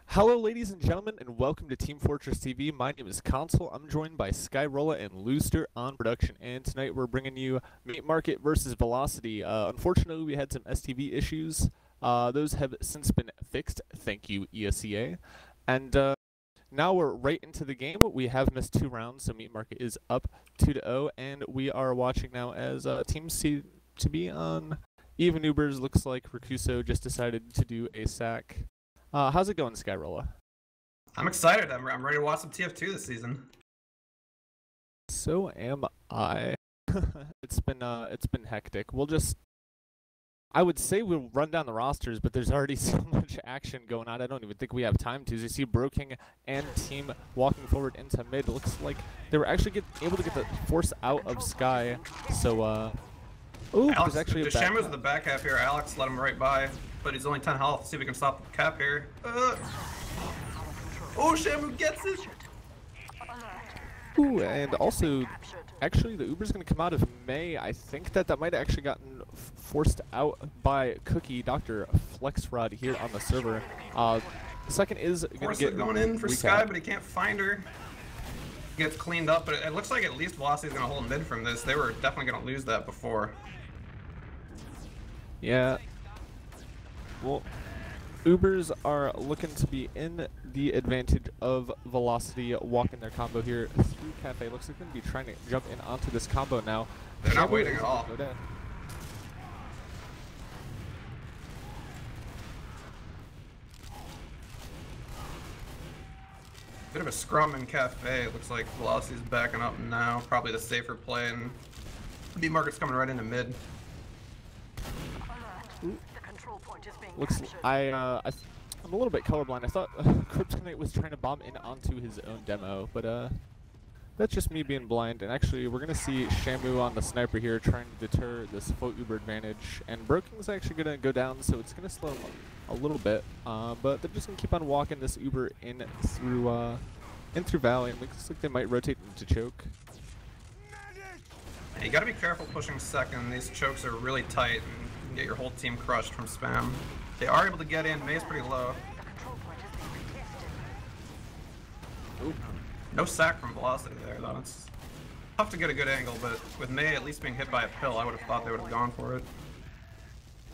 Hello, ladies and gentlemen, and welcome to Team Fortress TV. My name is Console. I'm joined by Skyrolla and Looster on production, and tonight we're bringing you Meat Market versus Velocity. Unfortunately, we had some STV issues. Those have since been fixed. Thank you, ESEA. And now we're right into the game. We have missed 2 rounds, so Meat Market is up 2-0, and we are watching now as teams seem to be on even Ubers. Looks like Rakuso just decided to do a sack. How's it going, Skyrolla? I'm excited. I'm ready to watch some TF2 this season. So am I. It's been hectic. I would say we'll run down the rosters, but there's already so much action going on. I don't even think we have time to. As you see Broking and team walking forward into mid. It looks like they were actually able to get the force out of Sky. So ooh, Alex, there's actually a back Shamu's in the back half here. Alex let him right by, but he's only 10 health. See if we can stop the cap here. Oh, Shamu gets it! Ooh, and also, actually, the Uber's going to come out of May. I think that might have actually gotten forced out by Cookie, Dr. Flexrod here on the server. Second is going to get going in for recap. Sky, but he can't find her. Gets cleaned up, but it looks like at least Velocity's going to hold mid from this. They were definitely going to lose that before. Yeah. Well, Ubers are looking to be in the advantage of Velocity, walking their combo here through Cafe. Looks like they're going to be trying to jump in onto this combo now. They're not waiting at all. Bit of a scrum in Cafe. It looks like Velocity's backing up now. Probably the safer play, and B Market's coming right into mid. Looks I'm a little bit colorblind. I thought Kryptonite was trying to bomb in onto his own demo, but that's just me being blind. And actually, we're gonna see Shamu on the sniper here, trying to deter this full Uber advantage. And Broking's actually gonna go down, so it's gonna slow him a little bit. But they're just gonna keep on walking this Uber in through Valley. And looks like they might rotate into choke. Yeah, you gotta be careful pushing second. These chokes are really tight, and you can get your whole team crushed from spam. They are able to get in. May's pretty low. Ooh. No sack from Velocity there, though. It's tough to get a good angle, but with May at least being hit by a pill, I would have thought they would have gone for it.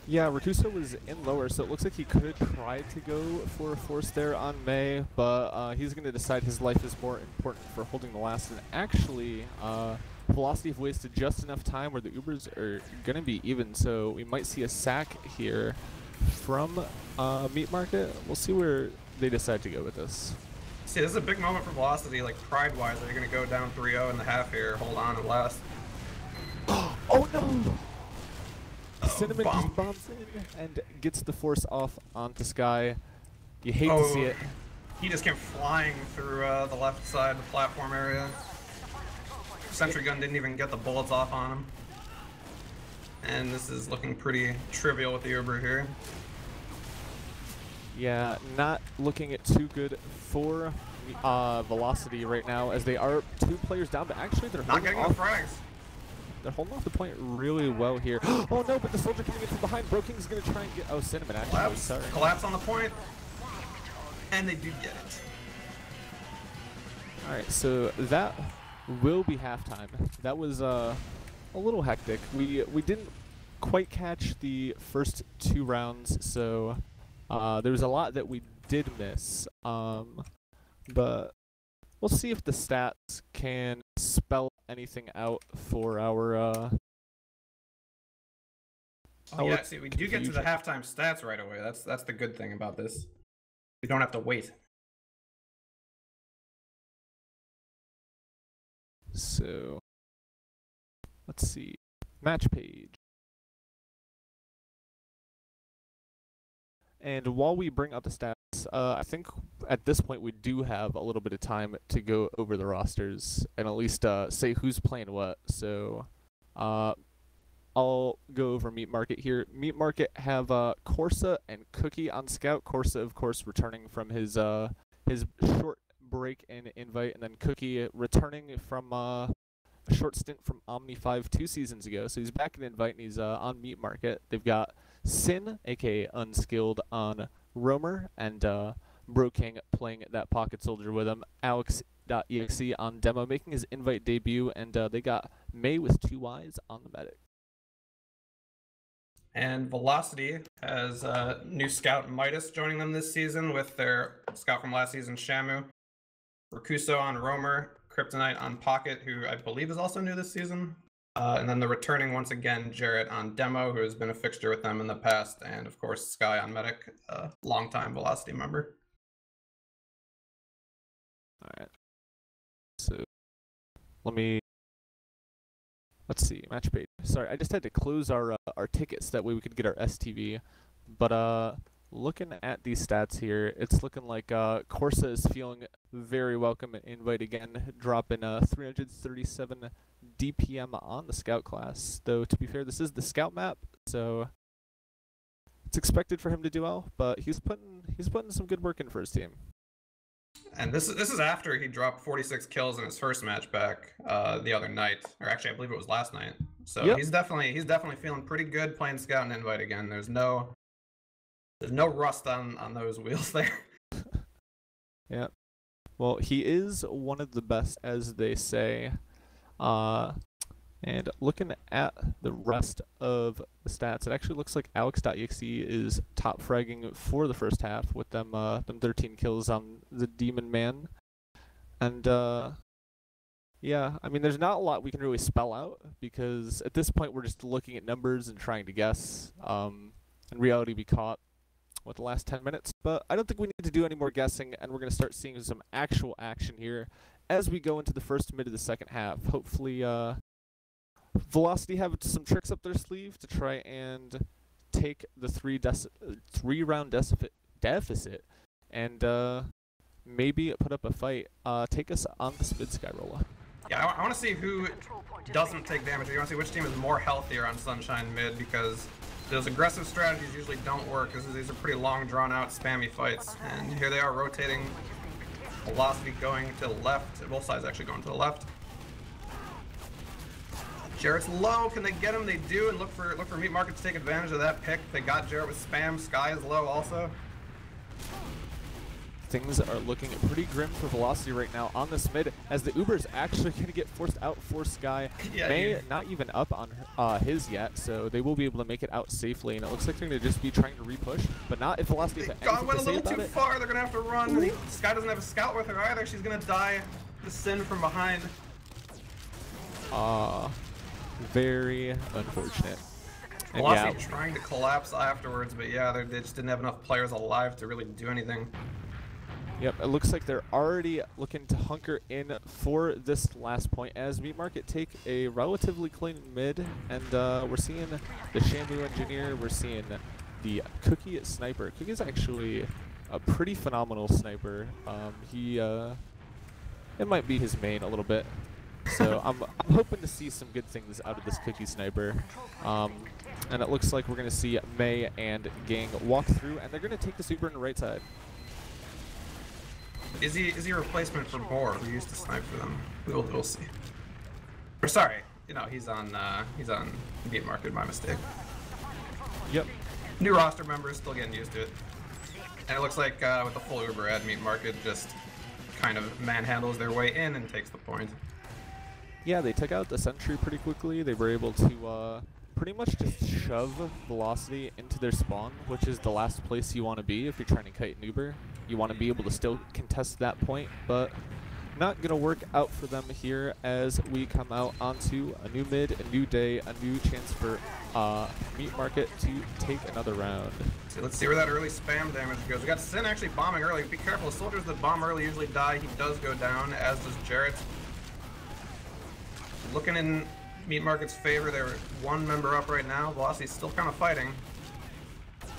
Yeah, Rakuso was in lower, so it looks like he could try to go for a force there on May, but he's going to decide his life is more important for holding the last. And actually, Velocity have wasted just enough time where the Ubers are going to be even, so we might see a sack here from Meat Market. We'll see where they decide to go with this. See, this is a big moment for Velocity, like pride-wise. They're going to go down 3-0 in the half here, hold on and last. Oh no! Cinnamon just bombs in and gets the force off onto Sky. You hate to see it. He just came flying through the left side of the platform area. Sentry gun didn't even get the bullets off on him. And this is looking pretty trivial with the Uber here. Yeah, not looking at too good for Velocity right now, as they are 2 players down, but actually they're not getting the frags. They're holding off the point really well here. Oh no, but the soldier coming in from behind. Broking's gonna try and get Cinnamon actually. Collapse. Sorry. Collapse on the point. And they do get it. Alright, so that will be halftime. That was a little hectic. We didn't quite catch the first 2 rounds, so there was a lot that we did miss. But we'll see if the stats can spell anything out for our oh yeah, see, we do get to the halftime stats right away. That's the good thing about this. We don't have to wait. So let's see. Match page. And while we bring up the stats, I think at this point we do have a little bit of time to go over the rosters and at least say who's playing what. So I'll go over Meat Market here. Meat Market have Corsa and Cookie on scout. Corsa, of course, returning from his short break and invite, and then Cookie returning from a short stint from Omni 5 2 seasons ago. So he's back in invite and he's on Meat Market. They've got Sin, aka Unskilled, on Roamer, and Broking playing that pocket soldier with him. Alex.exe on demo, making his invite debut, and they got May with 2 Ys on the medic. And Velocity has new scout Midas joining them this season with their scout from last season, Shamu. Rakuso on Roamer, Kryptonite on Pocket, who I believe is also new this season. And then the returning, once again, Jarrett on Demo, who has been a fixture with them in the past. And, of course, Sky on Medic, a longtime Velocity member. All right. So, let's see, match page. Sorry, I just had to close our tickets, that way we could get our STV. But looking at these stats here, it's looking like Corsa is feeling very welcome and invite again, dropping 337 DPM on the scout class. Though to be fair, this is the scout map, so it's expected for him to do well. But he's putting some good work in for his team. And this is after he dropped 46 kills in his first match back the other night, or actually I believe it was last night. So yep. he's definitely feeling pretty good playing scout and invite again. There's no rust on those wheels there. Yeah. Well, he is one of the best, as they say. And looking at the rest of the stats, it actually looks like Alex.exe is top fragging for the first half with them 13 kills on the Demon Man. And yeah, I mean, there's not a lot we can really spell out, because at this point we're just looking at numbers and trying to guess. In reality, we caught the last 10 minutes, but I don't think we need to do any more guessing, and we're going to start seeing some actual action here as we go into the first mid of the second half. Hopefully, Velocity have some tricks up their sleeve to try and take the three-round deficit and maybe put up a fight. Take us on the mid, Skyrolla. Yeah, I want to see who doesn't take damage. I want to see which team is more healthier on Sunshine mid, because those aggressive strategies usually don't work, because these are pretty long, drawn-out, spammy fights. And here they are rotating. Velocity going to the left. Both sides actually going to the left. Jarrett's low. Can they get him? They do, and look for Meat Market to take advantage of that pick. They got Jarrett with spam. Sky is low also. Things are looking pretty grim for Velocity right now on this mid, as the Uber is actually going to get forced out for Sky. Yeah, May not even up on his yet, so they will be able to make it out safely. And it looks like they're going to just be trying to repush, but not if Velocity has anything to say about it. Went a little too far. They're going to have to run. Sky doesn't have a scout with her either. She's going to die. The Sin from behind. Very unfortunate. Velocity trying to collapse afterwards, but yeah, they just didn't have enough players alive to really do anything. Yep, it looks like they're already looking to hunker in for this last point as Meat Market take a relatively clean mid, and we're seeing the Shamu Engineer, we're seeing the Cookie Sniper. Cookie's actually a pretty phenomenal sniper. It might be his main a little bit. So I'm hoping to see some good things out of this Cookie Sniper. And it looks like we're going to see May and Gang walk through, and they're going to take the Super on the right side. Is he a replacement for Boar, who used to snipe for them? We'll see. Or sorry, he's on Meat Market, my mistake. Yep. New roster members, still getting used to it. And it looks like with the full Uber at Meat Market, just kind of manhandles their way in and takes the point. Yeah, they took out the sentry pretty quickly. They were able to pretty much just shove Velocity into their spawn, which is the last place you want to be if you're trying to kite an Uber. You want to be able to still contest that point, but not going to work out for them here as we come out onto a new mid, a new day, a new chance for Meat Market to take another round. So let's see where that early spam damage goes. We got Sin actually bombing early. Be careful, the soldiers that bomb early usually die. He does go down, as does Jarrett. Looking in Meat Market's favor, they're one member up right now. Velocity's still kind of fighting.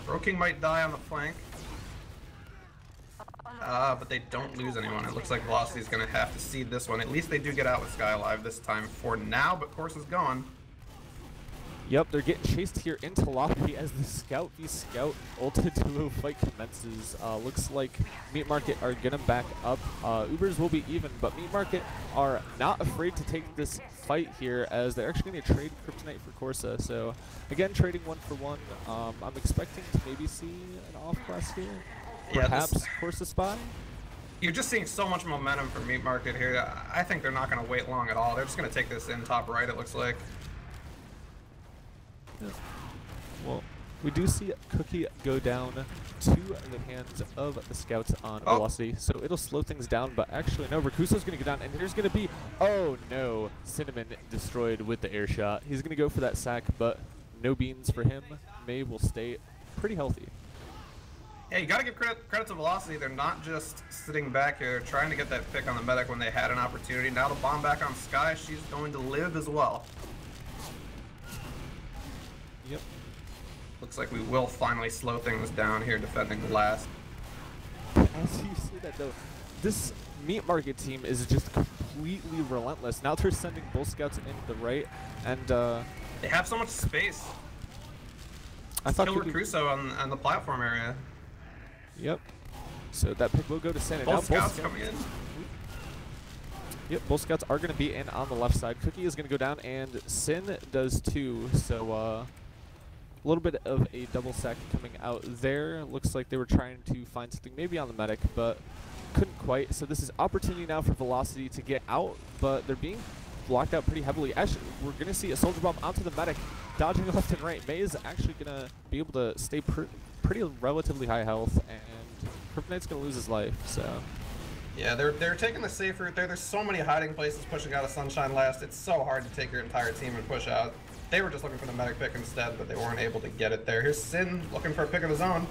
Broking might die on the flank. But they don't lose anyone. It looks like Velocity's going to have to cede this one. At least they do get out with Sky alive this time for now, but Course is gone. Yep, they're getting chased here into lobby as the Scout v Scout ultimate duo fight commences. Looks like Meat Market are getting back up. Ubers will be even, but Meat Market are not afraid to take this fight here as they're actually going to trade Kryptonite for Corsa. So, again, trading one for one. I'm expecting to maybe see an off-class here. Yeah, perhaps force a spy. you're just seeing so much momentum from Meat Market here. I think they're not going to wait long at all. They're just going to take this in top right, it looks like. Yeah. Well, we do see Cookie go down to the hands of the scouts on Velocity, so it'll slow things down, but actually no, Rakuso's going to go down, and there's going to be, oh no, Cinnamon destroyed with the air shot. He's going to go for that sack, but no beans for him. May will stay pretty healthy. Yeah, you got to give credit to Velocity. They're not just sitting back here trying to get that pick on the medic when they had an opportunity. Now the bomb back on Sky, she's going to live as well. Yep. Looks like we will finally slow things down here defending the last. As you see that though, this Meat Market team is just completely relentless. Now they're sending Bull Scouts in the right, and they have so much space. I thought Kill Crusoe on the platform area. Yep. So that pick will go to Santa. Bull Scouts coming in. Yep, Bull Scouts are going to be in on the left side. Cookie is going to go down, and Sin does too. So a little bit of a double sack coming out there. Looks like they were trying to find something maybe on the medic, but couldn't quite. So this is opportunity now for Velocity to get out, but they're being blocked out pretty heavily. Actually, we're going to see a soldier bomb onto the medic, dodging left and right. May is actually going to be able to stay pretty relatively high health, and Kryptonite's going to lose his life. So yeah, they're taking the safe route there. There's so many hiding places pushing out of Sunshine Last. It's so hard to take your entire team and push out. They were just looking for the medic pick instead, but they weren't able to get it there. Here's Sin looking for a pick of his own.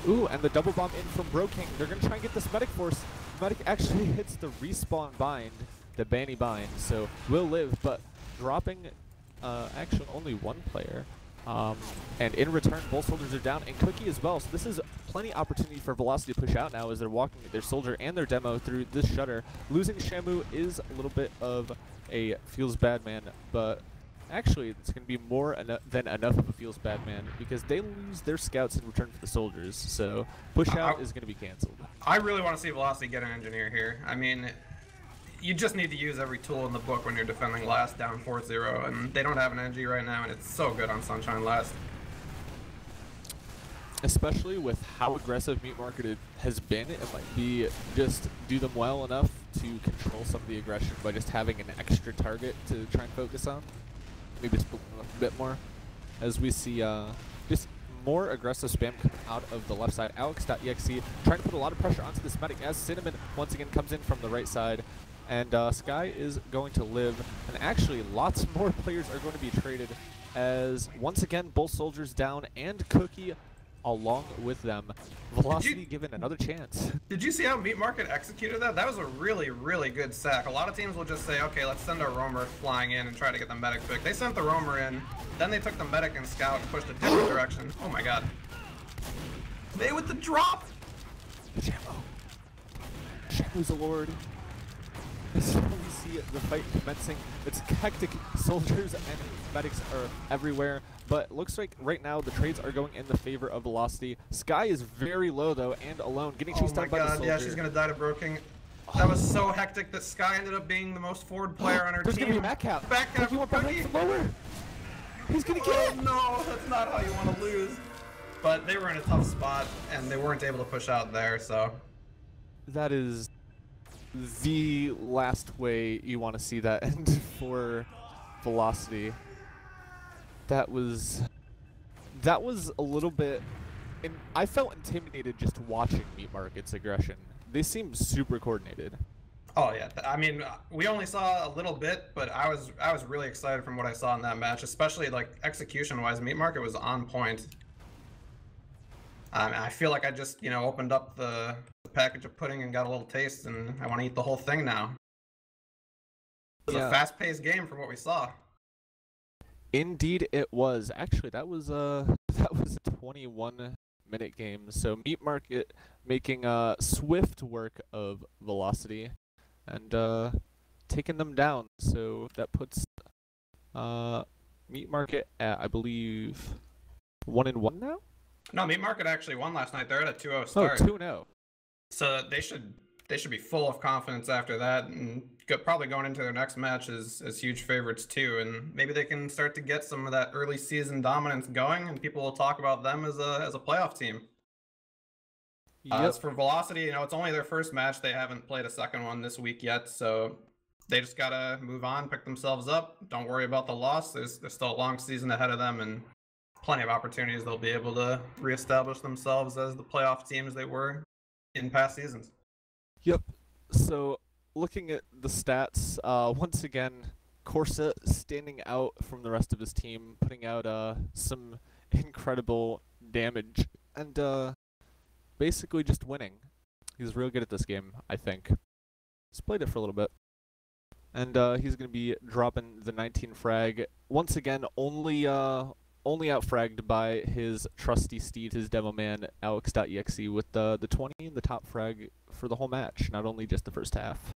Ooh, and the double bomb in from Bro King. They're going to try and get this medic force. Medic actually hits the respawn bind, the Banny bind, so will live, but dropping actually only one player. And in return, both soldiers are down, and Cookie as well. So this is plenty opportunity for Velocity to push out now as they're walking their soldier and their demo through this shutter. Losing Shamu is a little bit of a feels bad man, but actually it's going to be more than enough of a feels bad man because they lose their scouts in return for the soldiers. So push out is going to be canceled. I really want to see Velocity get an engineer here. I mean, you just need to use every tool in the book when you're defending Last down 4-0, and they don't have an NG right now, and it's so good on Sunshine Last. Especially with how aggressive Meat Market has been, it might be just do them well enough to control some of the aggression by just having an extra target to try and focus on. Maybe split them up a bit more, as we see just more aggressive spam coming out of the left side. Alex.exe trying to put a lot of pressure onto this medic as Cinnamon once again comes in from the right side. And Sky is going to live, and actually lots more players are going to be traded as once again both soldiers down and Cookie along with them. Velocity given another chance. Did you see how Meat Market executed that? That was a really, really good sack. A lot of teams will just say, okay, let's send our roamer flying in and try to get the medic pick. They sent the roamer in, then they took the medic and scout and pushed a different direction. Oh my god. May with the drop! Shamu's a lord. So we see the fight commencing. It's hectic. Soldiers and medics are everywhere, but looks like right now the trades are going in the favor of Velocity. Sky is very low though and alone, getting chased down by the soldier. Yeah, she's gonna die to Bro King. That was so hectic that Sky ended up being the most forward player on her There's team. There's gonna be a back cap. Back cap for Cookie. Lower. He's gonna get it. No, that's not how you want to lose. But they were in a tough spot and they weren't able to push out there, so. That is the last way you want to see that end for Velocity. That was a little bit, and I felt intimidated just watching Meat Market's aggression. They seemed super coordinated. Oh yeah, I mean, we only saw a little bit, but I was really excited from what I saw in that match, especially like execution-wise. Meat Market was on point. I feel like I just, opened up the package of pudding and got a little taste, and I want to eat the whole thing now. It was a fast-paced game from what we saw. Indeed, it was. Actually, that was a 21-minute game. So Meat Market making swift work of Velocity and taking them down. So that puts Meat Market at, I believe, 1-1 now. No, Meat Market actually won last night. They're at a 2-0 start. Oh, 2-0. So they should be full of confidence after that, and probably going into their next match as huge favorites too. And maybe they can start to get some of that early season dominance going, and people will talk about them as a playoff team. As for Velocity, it's only their first match. They haven't played a second one this week yet, so they just gotta move on, pick themselves up. Don't worry about the loss. There's still a long season ahead of them, and plenty of opportunities they'll be able to reestablish themselves as the playoff teams they were in past seasons. Yep. So looking at the stats, once again, Corsa standing out from the rest of his team, putting out some incredible damage, and basically just winning. He's real good at this game, I think. He's played it for a little bit. And he's going to be dropping the 19 frag. Once again, only outfragged by his trusty steed, his demo man, Alex.exe, with the 20 and the top frag for the whole match, not only just the first half.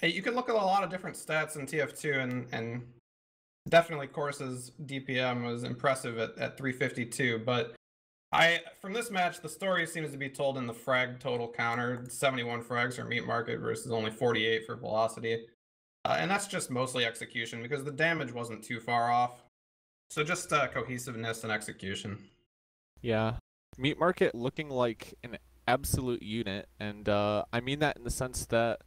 Hey, you can look at a lot of different stats in TF2, and definitely Corsa's DPM was impressive at 352, but from this match, the story seems to be told in the frag total counter. 71 frags for Meat Market versus only 48 for Velocity. And that's just mostly execution because the damage wasn't too far off. So just cohesiveness and execution. Yeah. Meat Market looking like an absolute unit, and I mean that in the sense that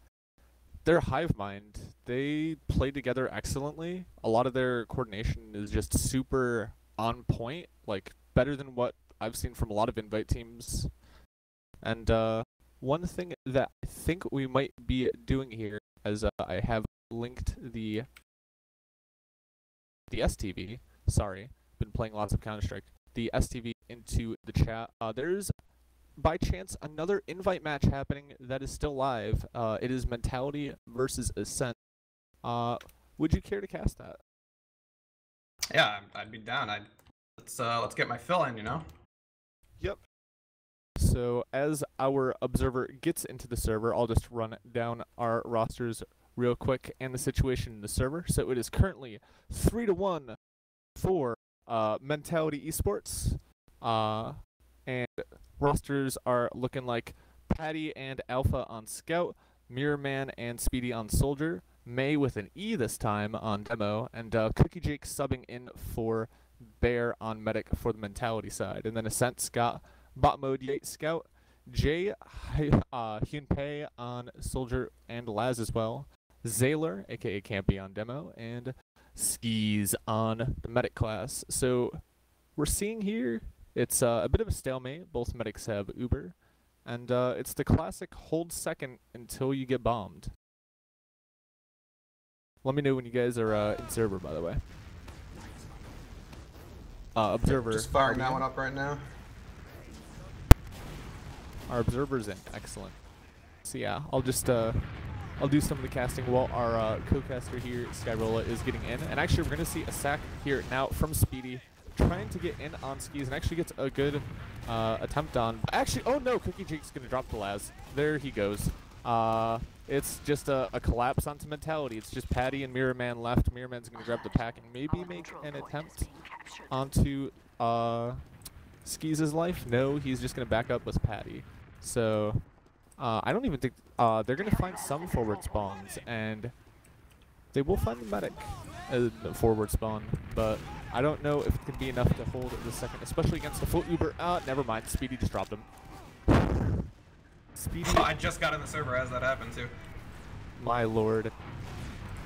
they're hive mind. They play together excellently. A lot of their coordination is just super on point, like better than what I've seen from a lot of invite teams. And one thing that I think we might be doing here, as I have linked the STV, sorry, been playing lots of Counter-Strike, the STV into the chat. There's, by chance, another invite match happening that is still live. It is Mentality versus Ascent. Would you care to cast that? Yeah, I'd be down. Let's get my fill in, Yep. So as our observer gets into the server, I'll just run down our rosters real quick and the situation in the server. So it is currently 3-1 for Mentality eSports. And rosters are looking like Patty and Alpha on Scout, Mirrorman and Speedy on Soldier, May with an E this time on Demo, and Cookie Jake subbing in for Bear on Medic for the Mentality side. And then Ascent, Scott, Bot Mode, Yates, Scout, Jay, Hyunpei on Soldier and Laz as well, Zaylor, aka Campy on Demo, and Skis on the Medic class. So we're seeing here, it's a bit of a stalemate. Both medics have Uber, and it's the classic hold second until you get bombed. Let me know when you guys are in server, by the way. Observer. Just firing that one up right now. Our observer's in. Excellent. So yeah, I'll just I'll do some of the casting while our co-caster here, Skyrolla, is getting in. And actually, we're going to see a sack here now from Speedy, trying to get in on Skis, and actually gets a good attempt on. Actually, oh no, Cookie Jake's going to drop the Laz. There he goes. It's just a collapse onto Mentality. It's just Patty and Mirrorman left. Mirrorman's going to grab the pack and maybe make an attempt onto Skis' life. No, he's just going to back up with Patty. So I don't even think they're going to find some forward spawns, and they will find the medic as the forward spawn, but I don't know if it can be enough to hold the second, especially against the full Uber. Never mind. Speedy just dropped him. Speedy. Oh, I just got in the server as that happened too. My lord.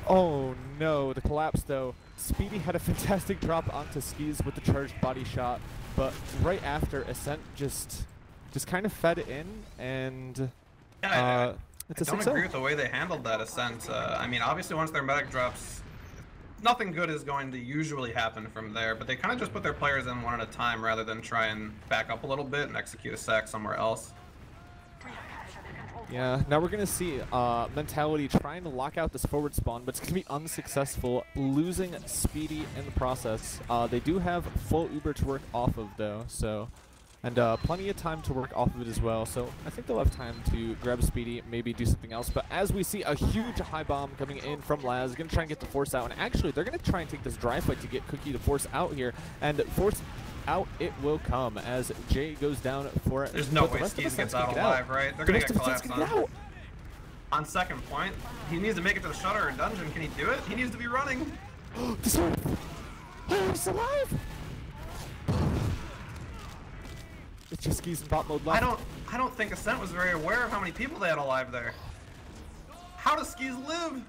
Oh no, the collapse though. Speedy had a fantastic drop onto Skis with the charged body shot, but right after, Ascent just kind of fed in, and yeah, it's a I don't agree with the way they handled that Ascent. I mean, obviously once their medic drops, nothing good is going to usually happen from there, but they kind of just put their players in one at a time rather than try and back up a little bit and execute a sack somewhere else. Yeah, now we're going to see Mentality trying to lock out this forward spawn, but it's going to be unsuccessful, losing Speedy in the process. They do have full Uber to work off of, though, so, and plenty of time to work off of it as well, so I think they'll have time to grab Speedy, maybe do something else. But as we see a huge high bomb coming in from Laz, going to try and get the Force out, and actually they're going to try and take this dry fight to get Cookie to Force out here, and Force out it will come as Jay goes down for it. There's no way Skis gets out alive, right? They're going to get collapsed on second point. He needs to make it to the shutter or dungeon. Can he do it? He needs to be running. He's alive! It's just Skis in bot mode left. I don't think Ascent was very aware of how many people they had alive there. How does Skis live?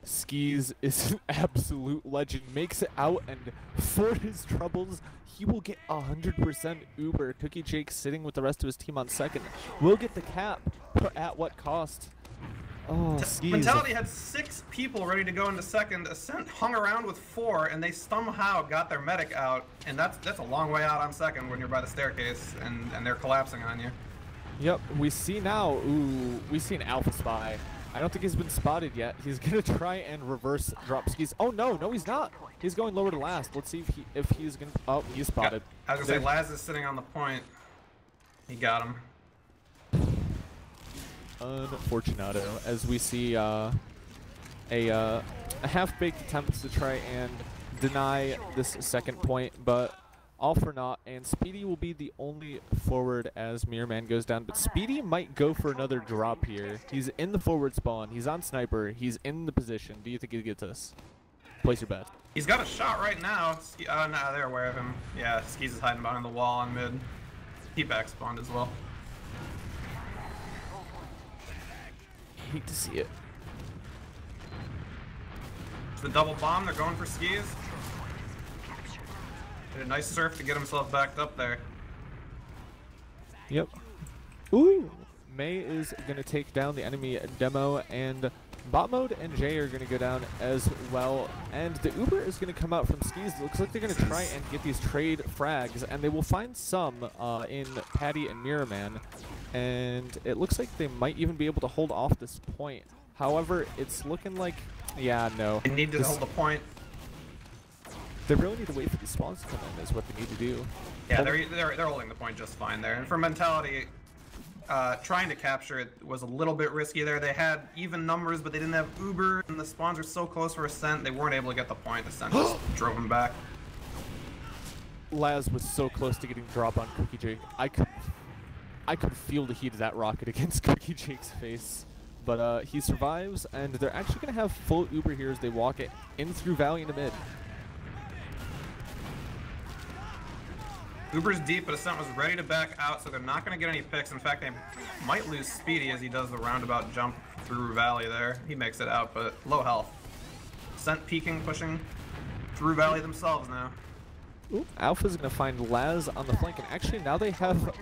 Skis is an absolute legend. Makes it out, and for his troubles, he will get 100% Uber. Cookie Jake sitting with the rest of his team on second. Will get the cap, but at what cost? Oh, Skis. Mentality had 6 people ready to go into second. Ascent hung around with 4, and they somehow got their medic out. And that's a long way out on second when you're by the staircase and they're collapsing on you. Yep, we see now. Ooh, we see an Alpha Spy. I don't think he's been spotted yet. He's gonna try and reverse drop Skis. Oh no, no he's not. He's going lower to last. Let's see if he's gonna. Oh, he's spotted. I was gonna say Laz is sitting on the point. He got him. Unfortunato, as we see a half-baked attempt to try and deny this second point, but all for naught. And Speedy will be the only forward as Mirror Man goes down. But Speedy might go for another drop here. He's in the forward spawn. He's on sniper. He's in the position. Do you think he gets this? Place your bet. He's got a shot right now. No, they're aware of him. Yeah, Skis is hiding behind the wall on mid. He back spawned as well. Hate to see it. It's the double bomb. They're going for Skis. Did a nice surf to get himself backed up there. Yep. Ooh. May is going to take down the enemy demo, and Bot Mode and Jay are going to go down as well. And the Uber is going to come out from Skis. It looks like they're going to try and get these trade frags, and they will find some in Patty and Mirror Man. And it looks like they might even be able to hold off this point. However, it's looking like, yeah, no. They need to hold the point. They really need to wait for these spawns to come in is what they need to do. Yeah, they're holding the point just fine there. And for Mentality, trying to capture it was a little bit risky there. They had even numbers, but they didn't have Uber, and the spawns are so close for Ascent, they weren't able to get the point. Ascent just drove them back. Laz was so close to getting drop on Cookie Jake. I could feel the heat of that rocket against Cookie Jake's face. But he survives, and they're actually going to have full Uber here as they walk it in through Valley into mid. Uber's deep, but Ascent was ready to back out, so they're not going to get any picks. In fact, they might lose Speedy as he does the roundabout jump through Valley there. He makes it out, but low health. Ascent peeking, pushing through Valley themselves now. Ooh, Alpha's going to find Laz on the flank, and actually now they have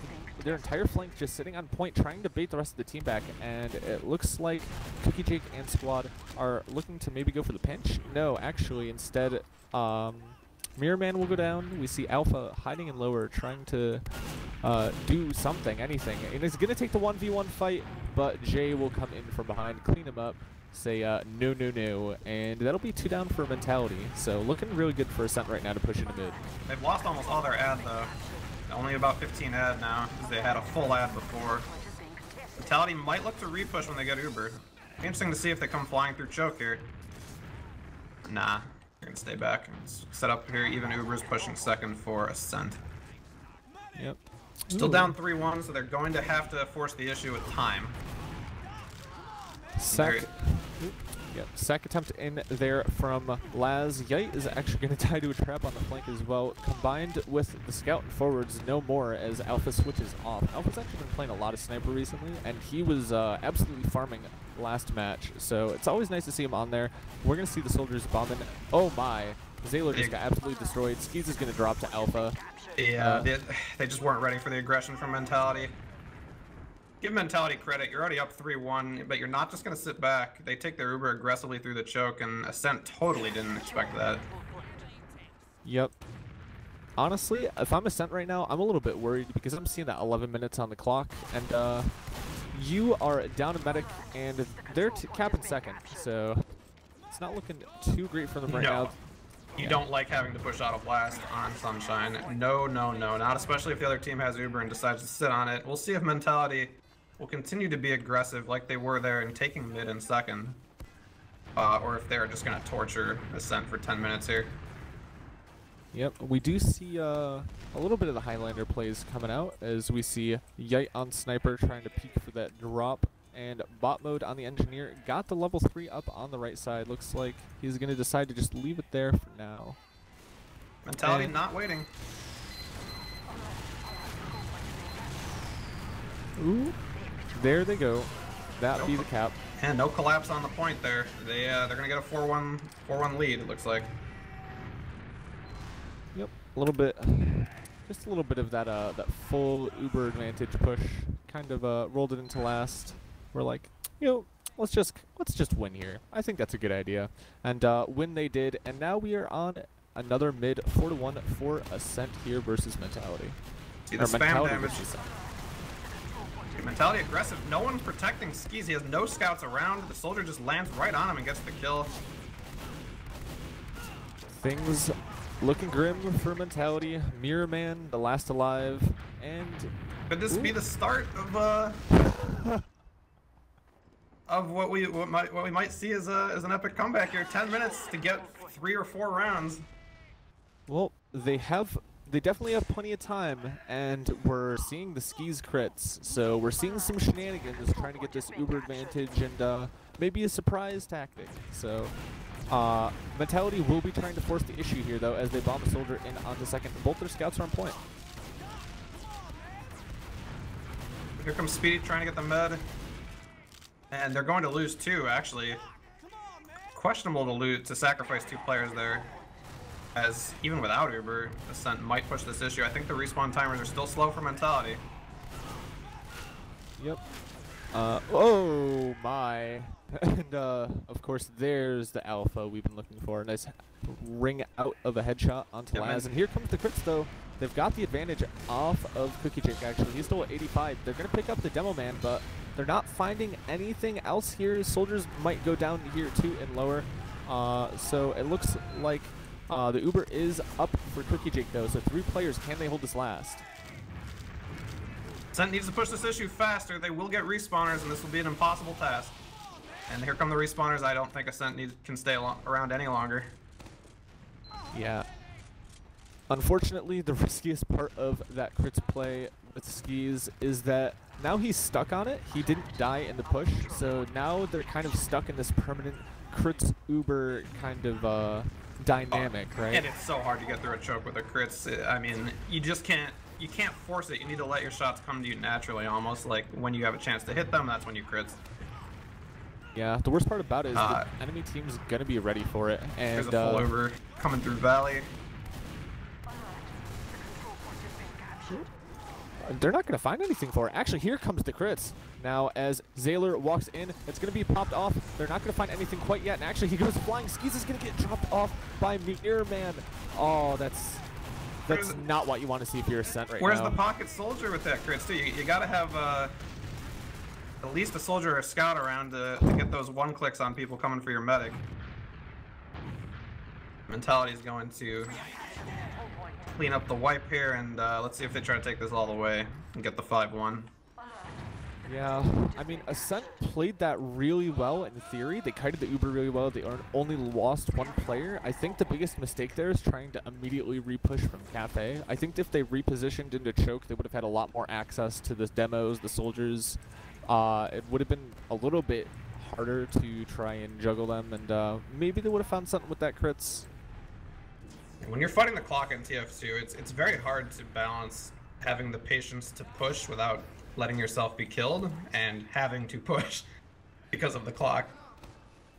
their entire flank just sitting on point, trying to bait the rest of the team back, and it looks like Cookie Jake and squad are looking to maybe go for the pinch. No, actually, instead, Mirror Man will go down. We see Alpha hiding in lower, trying to do something, anything. And it's going to take the 1v1 fight, but Jay will come in from behind, clean him up, say no, no, no, and that'll be 2 down for Mentality. So looking really good for Ascent right now to push into mid. They've lost almost all their ad, though. Only about 15 ad now, because they had a full ad before. Mentality might look to repush when they get Uber. Interesting to see if they come flying through choke here. Nah, they're gonna stay back. It's set up here, even Uber's pushing second for Ascent. Yep. Still down 3-1, so they're going to have to force the issue with time. Sack attempt in there from Laz. Yite is actually going to tie to a trap on the flank as well, combined with the scout and forwards no more as Alpha switches off. Alpha's actually been playing a lot of sniper recently, and he was absolutely farming last match, so it's always nice to see him on there. We're going to see the soldiers bombing. Oh my, Zaylor just got absolutely destroyed. Skis is going to drop to Alpha. Yeah, they just weren't ready for the aggression from Mentality. Give Mentality credit, you're already up 3-1, but you're not just going to sit back. They take their Uber aggressively through the choke, and Ascent totally didn't expect that. Yep. Honestly, if I'm Ascent right now, I'm a little bit worried because I'm seeing that 11 minutes on the clock, and you are down a medic, and they're capping second, so it's not looking too great for them right now. You don't like having to push out a blast on Sunshine. No, no, no, not especially if the other team has Uber and decides to sit on it. We'll see if Mentality will continue to be aggressive like they were there and taking mid and second, or if they're just going to torture Ascent for 10 minutes here. Yep, we do see a little bit of the Highlander plays coming out as we see Yite on Sniper trying to peek for that drop, and Bot Mode on the Engineer got the level 3 up on the right side. Looks like he's going to decide to just leave it there for now. Mentality not waiting. Ooh, there they go. That be the cap. And no collapse on the point there. They're gonna get a 4-1 lead. It looks like. Yep, a little bit, just a little bit of that that full Uber advantage push. Kind of rolled it into last. We're like, let's just win here. I think that's a good idea, and win they did. And now we are on another mid 4-1 for Ascent here versus Mentality. See the spam damage. Mentality aggressive. No one's protecting Skis. He has no scouts around. The soldier just lands right on him and gets the kill. Things looking grim for Mentality. Mirror Man, the last alive, and could this be the start of what we might see as an epic comeback here? 10 minutes to get 3 or 4 rounds. Well, they definitely have plenty of time, and we're seeing the Skis crits, so we're seeing some shenanigans trying to get this Uber advantage and maybe a surprise tactic. So Mentality will be trying to force the issue here, though, as they bomb a soldier in onto second. Both their scouts are on point. Here comes Speedy trying to get the med, and they're going to lose 2, actually. Questionable to sacrifice 2 players there. As even without Uber, Ascent might push this issue. I think the respawn timers are still slow for Mentality. Yep. Oh my. And of course there's the alpha we've been looking for. Nice ring out of a headshot onto Laz. And here comes the crits though. They've got the advantage off of Cookie Jake actually. He's still at 85. They're gonna pick up the demo man, but they're not finding anything else here. Soldiers might go down here too and lower. So it looks like the Uber is up for Cookie Jake though, so 3 players. Can they hold this last? Ascent needs to push this issue faster. They will get respawners, and this will be an impossible task. And here come the respawners. I don't think Ascent can stay around any longer. Yeah. Unfortunately, the riskiest part of that crits play with Skis is that now he's stuck on it. He didn't die in the push, so now they're kind of stuck in this permanent crits Uber kind of dynamic, right? And it's so hard to get through a choke with the crits. I mean, you just can't force it. You need to let your shots come to you naturally, almost like when you have a chance to hit them, that's when you crits. Yeah, the worst part about it is the enemy team's gonna be ready for it. And there's a full Uber coming through Valley. They're not gonna find anything for it. Actually, here comes the crits. Now, as Zaylor walks in, it's going to be popped off. They're not going to find anything quite yet. And actually, he goes flying. Skis is going to get dropped off by Mirror Man. Oh, that's not what you want to see if you're Ascent right now. Where's the pocket soldier with that crits, too? You got to have at least a soldier or a scout around to get those 1-clicks on people coming for your medic. Mentality is going to clean up the wipe here, and let's see if they try to take this all the way and get the 5-1. Yeah, I mean, Ascent played that really well in theory. They kited the Uber really well. They only lost 1 player. I think the biggest mistake there is trying to immediately repush from Cafe. I think if they repositioned into choke, they would have had a lot more access to the demos, the soldiers. It would have been a little bit harder to try and juggle them, and maybe they would have found something with that crits. When you're fighting the clock in TF2, it's very hard to balance having the patience to push without letting yourself be killed and having to push because of the clock.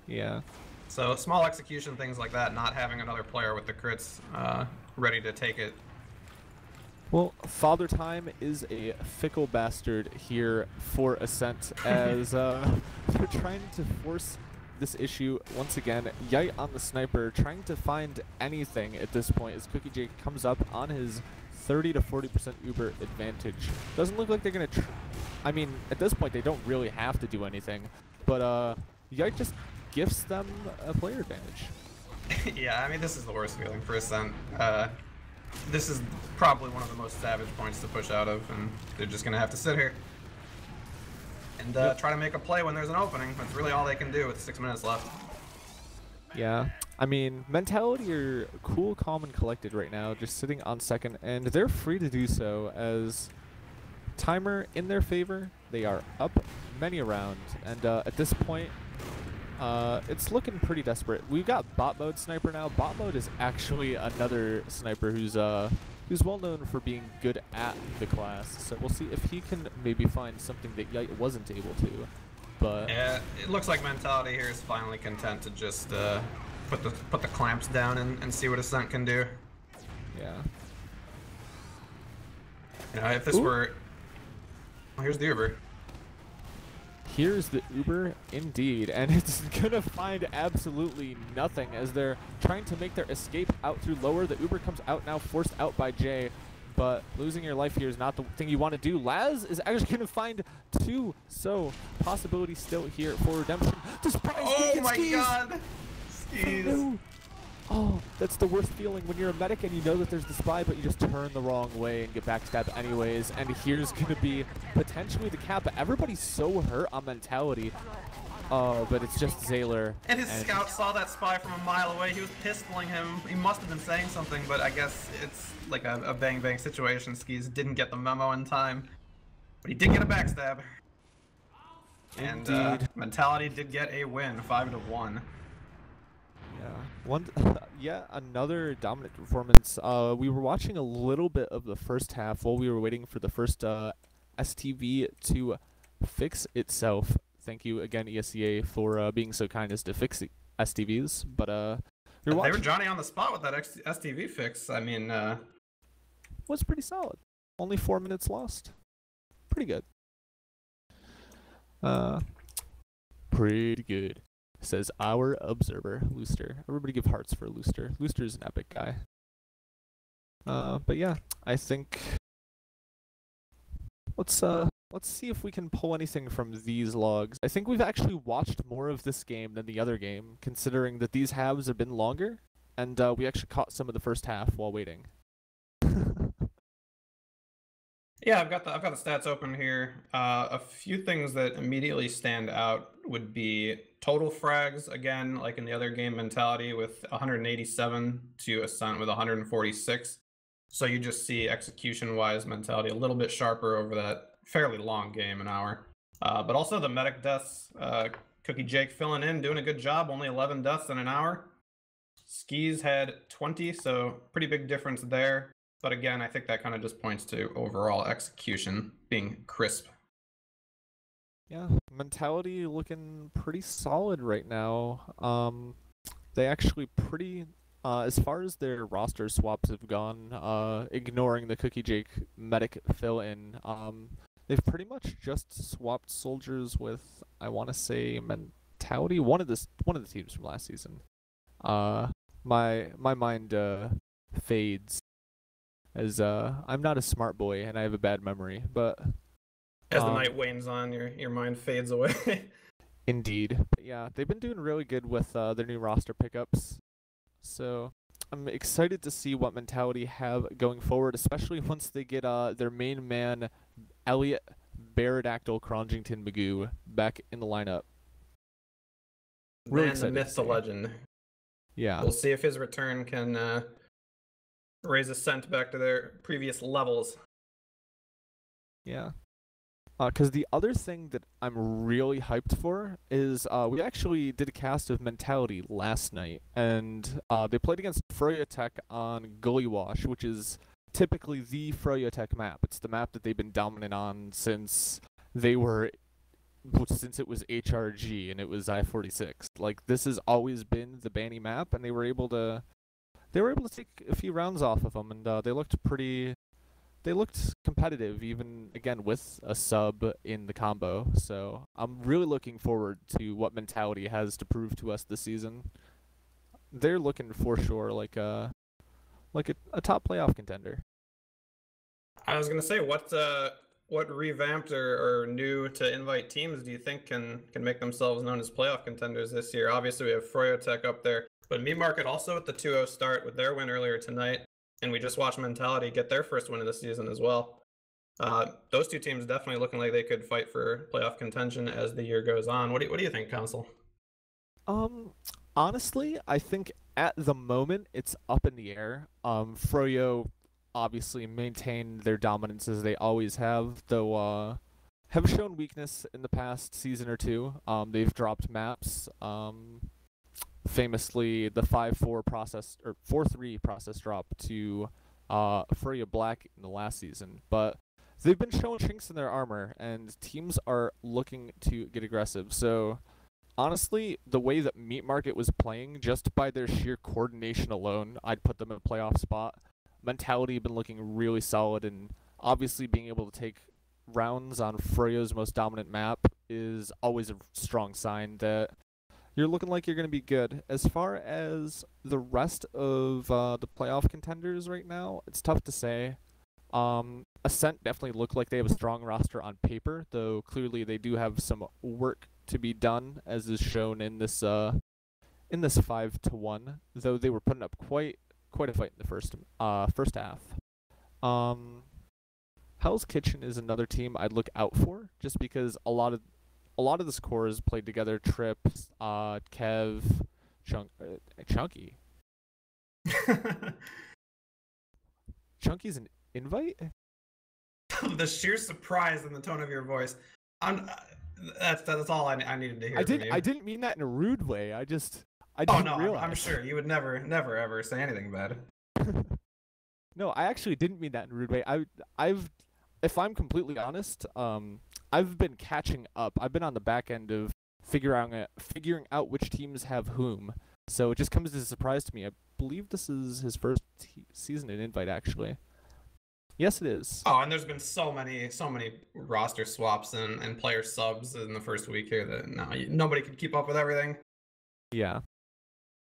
Yeah. So small execution things like that, not having another player with the crits ready to take it. Well, Father Time is a fickle bastard here for Ascent as they're trying to force this issue once again. Yite on the sniper, trying to find anything at this point as Cookie Jake comes up on his 30 to 40% Uber advantage. Doesn't look like they're gonna I mean, at this point they don't really have to do anything, but Yite just gifts them a player advantage. Yeah, I mean, this is the worst feeling for Ascent. This is probably one of the most savage points to push out of, and they're just gonna have to sit here and try to make a play when there's an opening. That's really all they can do with 6 minutes left. Yeah, I mean, Mentality are cool, calm, and collected right now, just sitting on second, and they're free to do so as timer in their favor. They are up many a round, and at this point, it's looking pretty desperate. We've got bot mode sniper now. Bot mode is actually another sniper who's He's well known for being good at the class, so we'll see if he can maybe find something that Yite wasn't able to. But yeah, it looks like Mentality here is finally content to just put the clamps down and see what Ascent can do. yeah. You know, if this were, well, here's the Uber. Here's the Uber, indeed, and it's gonna find absolutely nothing as they're trying to make their escape out through lower. The Uber comes out now, forced out by Jay, but losing your life here is not the thing you want to do. Laz is actually gonna find two, so possibility still here for redemption. Oh my god! Skis. No. Oh, that's the worst feeling when you're a medic and you know that there's the spy, but you just turn the wrong way and get backstabbed anyways. And here's going to be potentially the cap. But everybody's so hurt on Mentality. But it's just Zaylor. And his scout saw that spy from a mile away. He was pistoling him. He must have been saying something, but I guess it's like a bang-bang situation. Skis didn't get the memo in time. But he did get a backstab. And Mentality did get a win, 5-1. Yeah, another dominant performance. We were watching a little bit of the first half while we were waiting for the first STV to fix itself. Thank you again, ESEA, for being so kind as to fix the STVs. But they were Johnny on the spot with that STV fix. I mean, was pretty solid. Only 4 minutes lost. Pretty good. Pretty good. Says our observer, Looster. Everybody give hearts for Looster. Looster is an epic guy. But yeah, I think let's see if we can pull anything from these logs. I think we've actually watched more of this game than the other game, considering that these halves have been longer, and we actually caught some of the first half while waiting. Yeah, I've got the stats open here. A few things that immediately stand out would be total frags, again, like in the other game, Mentality with 187 to Ascent with 146. So you just see execution-wise Mentality a little bit sharper over that fairly long game, an hour. But also the medic deaths, Cookie Jake filling in, doing a good job, only 11 deaths in an hour. Skis had 20, so pretty big difference there. But again, I think that kind of just points to overall execution being crisp. Yeah, Mentality looking pretty solid right now. They actually pretty, as far as their roster swaps have gone, ignoring the Cookie Jake medic fill-in, they've pretty much just swapped soldiers with, I want to say, Mentality, one of the teams from last season. My mind fades. As I'm not a smart boy and I have a bad memory, but as the night wanes on, your mind fades away. Indeed. But yeah, they've been doing really good with their new roster pickups. So I'm excited to see what Mentality have going forward, especially once they get their main man, Elliot Baradactyl Crongington Magoo, back in the lineup. Really excited. The myth, the legend. Yeah. We'll see if his return can raise Ascent back to their previous levels. Yeah. Because the other thing that I'm really hyped for is we actually did a cast of Mentality last night, and they played against Froyo Tech on Gully Wash, which is typically the Froyo Tech map. It's the map that they've been dominant on since it was HRG and it was I-46. Like, this has always been the Banny map, and they were able to take a few rounds off of them, and they looked competitive, even, again, with a sub in the combo. So I'm really looking forward to what Mentality has to prove to us this season. They're looking for sure like a top playoff contender. I was gonna say, what revamped or new to invite teams do you think can make themselves known as playoff contenders this year? Obviously, we have Froyo Tech up there, but Me Market also at the 2-0 start with their win earlier tonight. And we just watched Mentality get their first win of the season as well. Those two teams definitely looking like they could fight for playoff contention as the year goes on. What do you think, Council? Honestly, I think at the moment it's up in the air. Froyo obviously maintained their dominance as they always have, though have shown weakness in the past season or two. They've dropped maps. Famously, the 5-4 process or 4-3 process drop to Furia Black in the last season, but they've been showing chinks in their armor, and teams are looking to get aggressive. So honestly, the way that Meat Market was playing, just by their sheer coordination alone, I'd put them in a playoff spot. Mentality been looking really solid, and obviously being able to take rounds on Furio's most dominant map is always a strong sign that you're looking like you're going to be good. As far as the rest of the playoff contenders right now, it's tough to say. Ascent definitely look like they have a strong roster on paper, though clearly they do have some work to be done, as is shown in this 5-1. Though they were putting up quite a fight in the first half. Hell's Kitchen is another team I'd look out for, just because a lot of the scores played together. Trips, Kev, Chunky. Chunky's an invite? The sheer surprise in the tone of your voice. That's all I needed to hear from you. I didn't mean that in a rude way. I didn't realize. I'm sure you would never ever say anything bad. No, I actually didn't mean that in a rude way. I've if I'm completely honest, I've been catching up. I've been on the back end of figuring out which teams have whom. So it just comes as a surprise to me. I believe this is his first season in Invite, actually. Yes, it is. Oh, and there's been so many roster swaps and player subs in the first week here that nobody can keep up with everything. Yeah.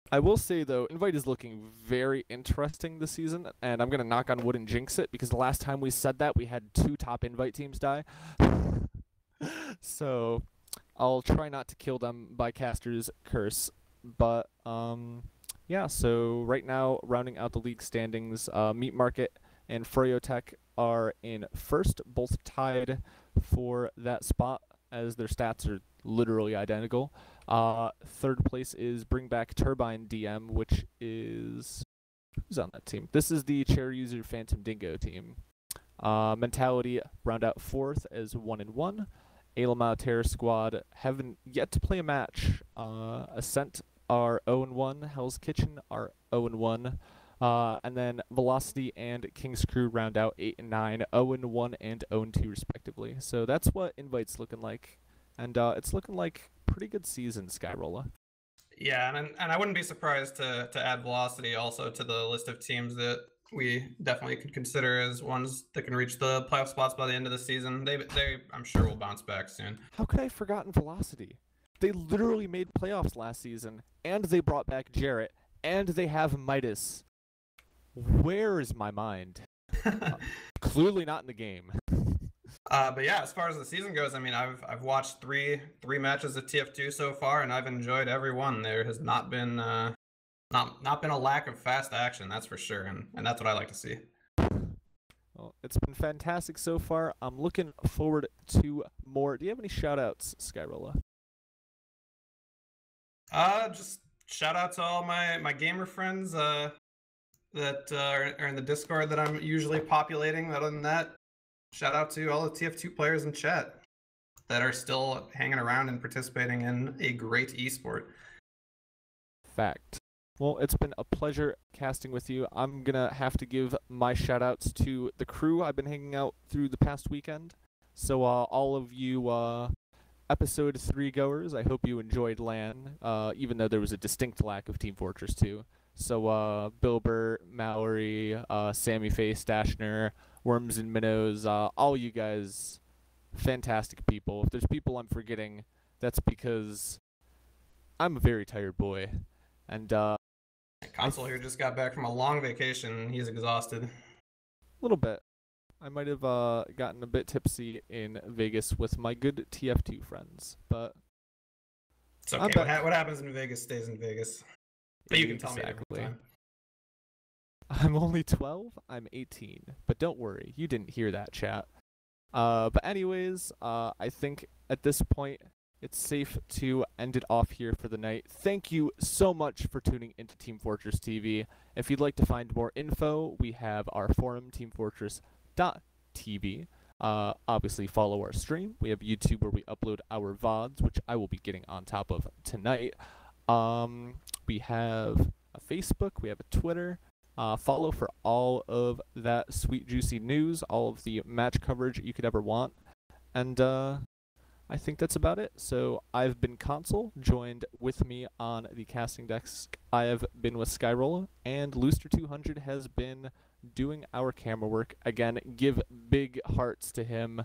I will say, though, Invite is looking very interesting this season, and I'm going to knock on wood and jinx it, because the last time we said that, we had 2 top Invite teams die. So I'll try not to kill them by Caster's curse. But, yeah, so right now, rounding out the league standings, Meat Market and Furiotech are in first, both tied for that spot, as their stats are literally identical. Third place is Bring Back Turbine DM, which is... Who's on that team? This is the chair user Phantom Dingo team. Mentality round out fourth as 1-1. Alamau Terror Squad haven't yet to play a match. Ascent are 0-1. Hell's Kitchen are 0-1. And then Velocity and King's Crew round out 8 and 9, 0-1 and 0-2 respectively. So that's what Invite's looking like, and it's looking like pretty good season, Skyrolla. Yeah, and I wouldn't be surprised to add Velocity also to the list of teams that we definitely could consider as ones that can reach the playoff spots by the end of the season. They I'm sure will bounce back soon. How could I have forgotten Velocity? They literally made playoffs last season, and they brought back Jarrett, and they have Midas. Where is my mind? Clearly not in the game. But yeah, as far as the season goes, I mean, I've watched three matches of TF2 so far, and I've enjoyed every one. There has not been not been a lack of fast action, that's for sure, and that's what I like to see. Well, it's been fantastic so far. I'm looking forward to more. Do you have any shout-outs, Skyrolla? Just shout out to all my gamer friends that are in the Discord that I'm usually populating. Other than that, shout out to all the TF2 players in chat that are still hanging around and participating in a great esport. Fact. Well, it's been a pleasure casting with you. I'm going to have to give my shout-outs to the crew I've been hanging out through the past weekend. So all of you Episode 3 goers, I hope you enjoyed LAN, even though there was a distinct lack of Team Fortress 2. So Bilbert, Mallory, Sammy Face, Dashner, Worms and Minnows, all you guys, fantastic people. If there's people I'm forgetting, that's because I'm a very tired boy. And Console here just got back from a long vacation. He's exhausted. A little bit. I might have gotten a bit tipsy in Vegas with my good TF2 friends, but it's okay. What happens in Vegas stays in Vegas. But you can tell me every time. I'm only 12. I'm 18. But don't worry, you didn't hear that, chat. But anyways, I think at this point it's safe to end it off here for the night. Thank you so much for tuning into Team Fortress TV. If you'd like to find more info, we have our forum, teamfortress.tv. Obviously, follow our stream. We have YouTube where we upload our VODs, which I will be getting on top of tonight. We have a Facebook, we have a Twitter, Follow for all of that sweet, juicy news, all of the match coverage you could ever want. And I think that's about it. So I've been Consul, joined with me on the casting desk. I have been with Skyrolla, and Looster200 has been doing our camera work. Again, give big hearts to him.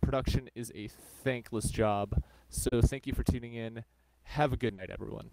Production is a thankless job. So thank you for tuning in. Have a good night, everyone.